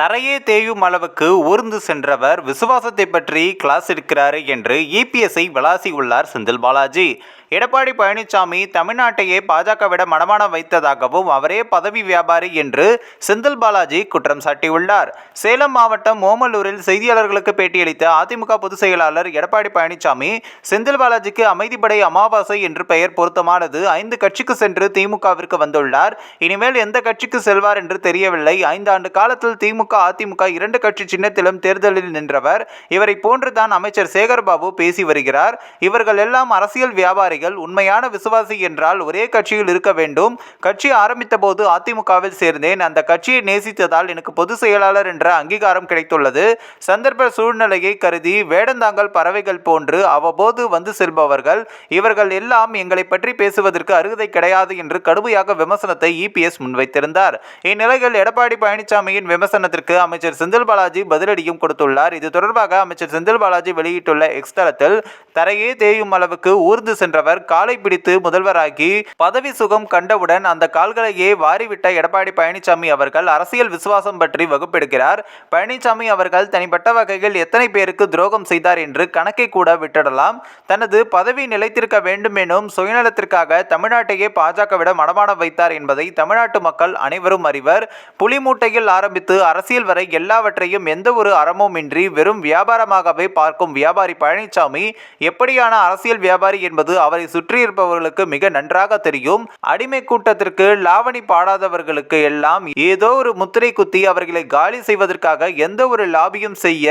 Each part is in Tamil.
தரையே தேயும் அளவுக்கு ஊர்ந்து சென்றவர் விசுவாசத்தை பற்றி கிளாஸ் எடுக்கிறாரு என்று இபிஎஸ்ஐ விளாசியுள்ளார் செந்தில் பாலாஜி. எடப்பாடி பழனிசாமி தமிழ்நாட்டையே பாஜகவிட மனமானம் வைத்ததாகவும் அவரே பதவி வியாபாரி என்று செந்தில் பாலாஜி குற்றம் சாட்டியுள்ளார். சேலம் மாவட்டம் ஓமலூரில் செய்தியாளர்களுக்கு பேட்டியளித்த அதிமுக பொதுச் செயலாளர் எடப்பாடி பழனிசாமி, செந்தில் பாலாஜிக்கு அமைதிப்படை அமாவாசை என்று பெயர் பொருத்தமானது. 5 கட்சிக்கு சென்று திமுகவிற்கு வந்துள்ளார். இனிமேல் எந்த கட்சிக்கு செல்வார் என்று தெரியவில்லை. 5 ஆண்டு காலத்தில் திமுக அதிமுக 2 கட்சி சின்னத்திலும் தேர்தலில் நின்றவர். இவரை போன்றுதான் அமைச்சர் சேகர்பாபு பேசி வருகிறார். இவர்கள் எல்லாம் அரசியல் வியாபாரிகள். உண்மையான விசுவாசி என்றால் ஒரே கட்சியில் இருக்க வேண்டும். கட்சி ஆரம்பித்த போது அதிமுகவில் சேர்ந்தேன். அந்த கட்சியை நேசித்ததால் எனக்கு பொதுச் செயலாளர் என்ற அங்கீகாரம் கிடைத்துள்ளது. சந்தர்ப்ப சூழ்நிலையை கருதி வேடந்தாங்கல் பறவைகள் போன்று அவ்வப்போது வந்து செல்பவர்கள். இவர்கள் எல்லாம் எங்களை பற்றி பேசுவதற்கு அருகதை கிடையாது என்று கடுமையாக விமர்சனத்தை இபிஎஸ் முன்வைத்திருந்தார். இந்நிலையில் எடப்பாடி பழனிசாமியின் விமர்சனத்திற்கு அமைச்சர் செந்தில் பாலாஜி பதிலடியும் கொடுத்துள்ளார். இது தொடர்பாக அமைச்சர் செந்தில் பாலாஜி வெளியிட்டுள்ள எக்ஸ் தளத்தில், தரையே தேயும் அளவுக்கு ஊர்ந்து சென்றவர் காலை பிடித்து முதல்வராகி பதவி சுகம் கண்டவுடன் அந்த கால்களையே வாரிவிட்ட எடப்பாடி பழனிசாமி அவர்கள் அரசியல் விசுவாசம் பற்றி வகுப்பெடுக்கிறார். பழனிசாமி அவர்கள் தனிப்பட்ட வகையில் எத்தனை பேருக்கு துரோகம் செய்தார் என்று கணக்கை கூட விட்டுடலாம். தனது பதவி நிலைத்திருக்க வேண்டும் எனும் சுயநலத்திற்காக தமிழ்நாட்டையே பாஜகவிட மனமானம் வைத்தார் என்பதை தமிழ்நாட்டு மக்கள் அனைவரும் அறிவர். புலி மூட்டையில் ஆரம்பித்து அரசியல் வரை எல்லாவற்றையும் எந்த ஒரு அறமும் இன்றி வெறும் வியாபாரமாகவே பார்க்கும் வியாபாரி பழனிசாமி எப்படியான அரசியல் வியாபாரி என்பது அவரை சுற்றியிருப்பவர்களுக்கு மிக நன்றாக தெரியும். அடிமை கூட்டத்திற்கு லாவணி பாடாதவர்களுக்கு எல்லாம் ஏதோ ஒரு முத்திரை குத்தி அவர்களை காலி செய்வதற்காக எந்த ஒரு லாபியும் செய்ய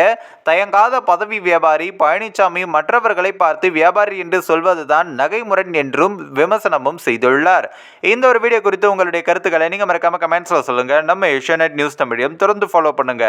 தயங்காத பதவி வியாபாரி பழனிசாமி மற்றவர்களை பார்த்து வியாபாரி என்று சொல்வதுதான் நகைமுரண் என்றும் விமர்சனமும் செய்துள்ளார். இந்த ஒரு வீடியோ குறித்து உங்களுடைய கருத்துக்களை நீங்க மறக்காம கமெண்ட்ஸ்ல சொல்லுங்க. நம்ம ஏஷியாநெட் நியூஸ் தமிழையும் தொடர்ந்து ஃபாலோ பண்ணுங்க.